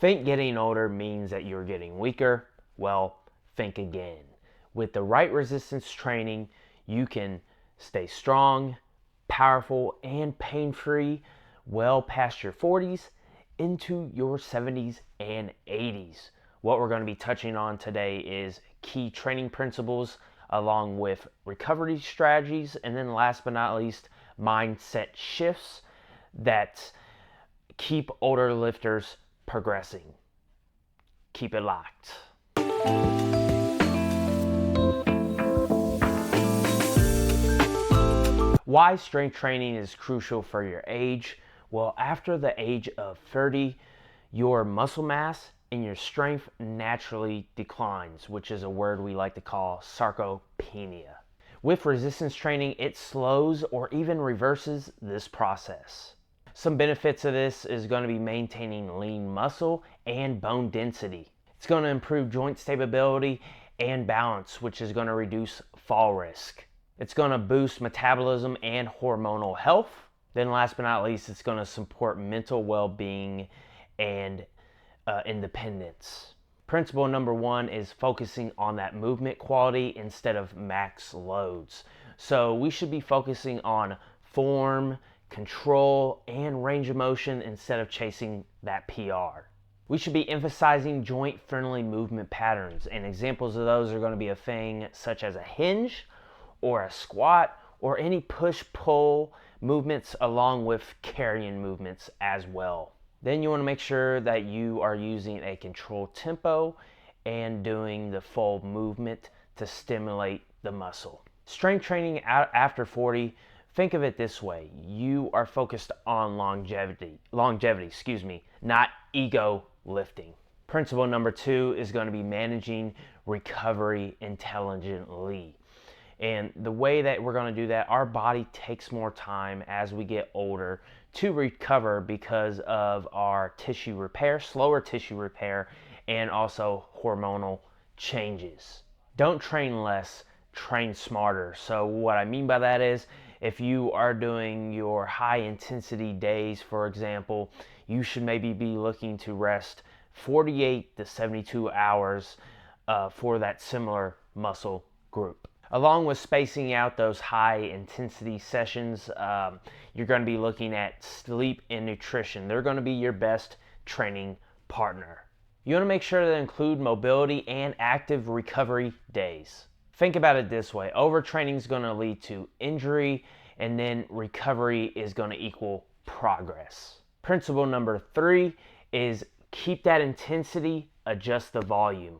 Think getting older means that you're getting weaker? Well, think again. With the right resistance training, you can stay strong, powerful, and pain-free well past your 40s into your 70s and 80s. What we're going to be touching on today is key training principles along with recovery strategies, and then last but not least, mindset shifts that keep older lifters progressing. Keep it locked. Why strength training is crucial for your age? Well, after the age of 30, your muscle mass and your strength naturally declines, which is a word we like to call sarcopenia. With resistance training, it slows or even reverses this process. Some benefits of this is going to be maintaining lean muscle and bone density. It's going to improve joint stability and balance, which is going to reduce fall risk. It's going to boost metabolism and hormonal health. Then last but not least, it's going to support mental well-being and independence. Principle number 1 is focusing on that movement quality instead of max loads. So we should be focusing on form, control, and range of motion instead of chasing that PR. We should be emphasizing joint-friendly movement patterns, and examples of those are going to be a thing such as a hinge or a squat or any push-pull movements along with carrying movements as well. Then you want to make sure that you are using a controlled tempo and doing the full movement to stimulate the muscle. Strength training after 40, think of it this way. You are focused on longevity, not ego lifting. Principle number 2 is going to be managing recovery intelligently. And the way that we're going to do that, our body takes more time as we get older to recover because of our tissue repair, slower tissue repair, and also hormonal changes. Don't train less, train smarter. So what I mean by that is, if you are doing your high intensity days, for example, you should maybe be looking to rest 48 to 72 hours for that similar muscle group. Along with spacing out those high intensity sessions, you're going to be looking at sleep and nutrition. They're going to be your best training partner. You want to make sure to include mobility and active recovery days. Think about it this way. Overtraining is going to lead to injury, and then recovery is going to equal progress. Principle number 3 is keep that intensity, adjust the volume.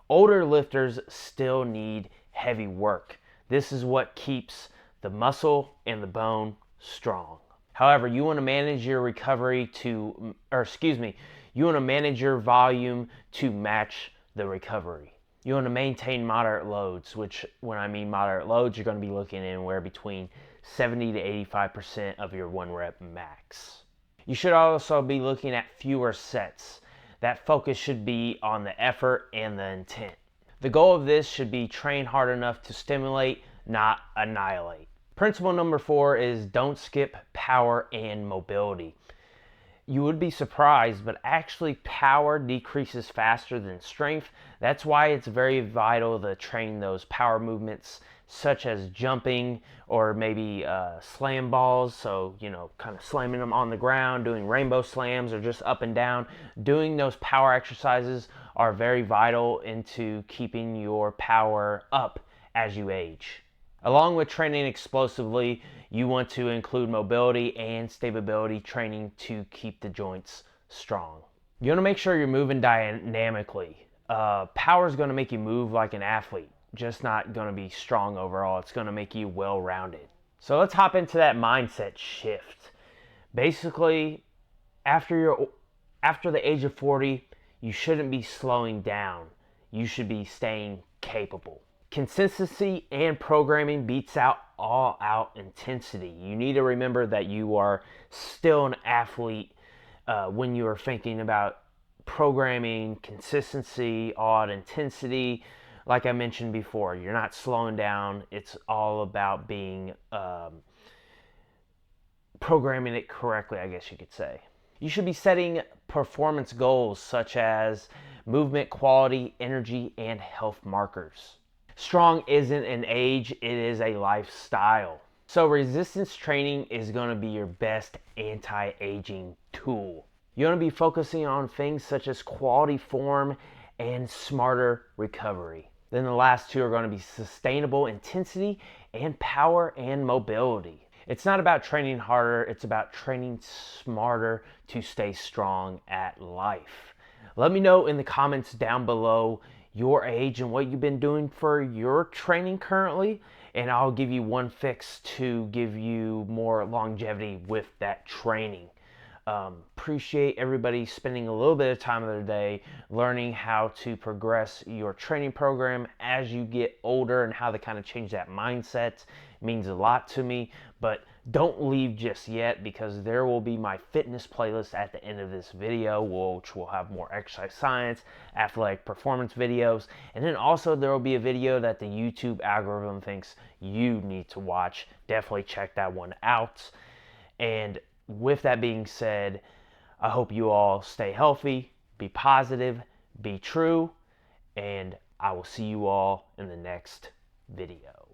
Older lifters still need heavy work. This is what keeps the muscle and the bone strong. However, you want to manage your you want to manage your volume to match the recovery. You want to maintain moderate loads, which when I mean moderate loads, you're going to be looking anywhere between 70 to 85% of your 1 rep max. You should also be looking at fewer sets. That focus should be on the effort and the intent. The goal of this should be train hard enough to stimulate, not annihilate. Principle number 4 is don't skip power and mobility. You would be surprised, but actually power decreases faster than strength. That's why it's very vital to train those power movements such as jumping or maybe slam balls. So, kind of slamming them on the ground, doing rainbow slams or just up and down. Doing those power exercises are very vital into keeping your power up as you age. Along with training explosively, you want to include mobility and stability training to keep the joints strong. You want to make sure you're moving dynamically. Power is going to make you move like an athlete, just not going to be strong overall. It's going to make you well-rounded. So let's hop into that mindset shift. Basically, after the age of 40, you shouldn't be slowing down. You should be staying capable. Consistency and programming beats out all-out intensity. You need to remember that you are still an athlete when you are thinking about programming, consistency, all-out intensity. Like I mentioned before, you're not slowing down. It's all about being programming it correctly, I guess you could say. You should be setting performance goals such as movement quality, energy, and health markers. Strong isn't an age, it is a lifestyle. So resistance training is going to be your best anti-aging tool. You're going to be focusing on things such as quality form and smarter recovery. Then the last two are going to be sustainable intensity and power and mobility. It's not about training harder, it's about training smarter to stay strong at life. Let me know in the comments down below your age and what you've been doing for your training currently, and I'll give you one fix to give you more longevity with that training. Appreciate everybody spending a little bit of time of their day learning how to progress your training program as you get older and how to kind of change that mindset. It means a lot to me, but don't leave just yet, because there will be my fitness playlist at the end of this video, which will have more exercise science, athletic performance videos, and then also there will be a video that the YouTube algorithm thinks you need to watch. Definitely check that one out. And with that being said, I hope you all stay healthy, be positive, be true, and I will see you all in the next video.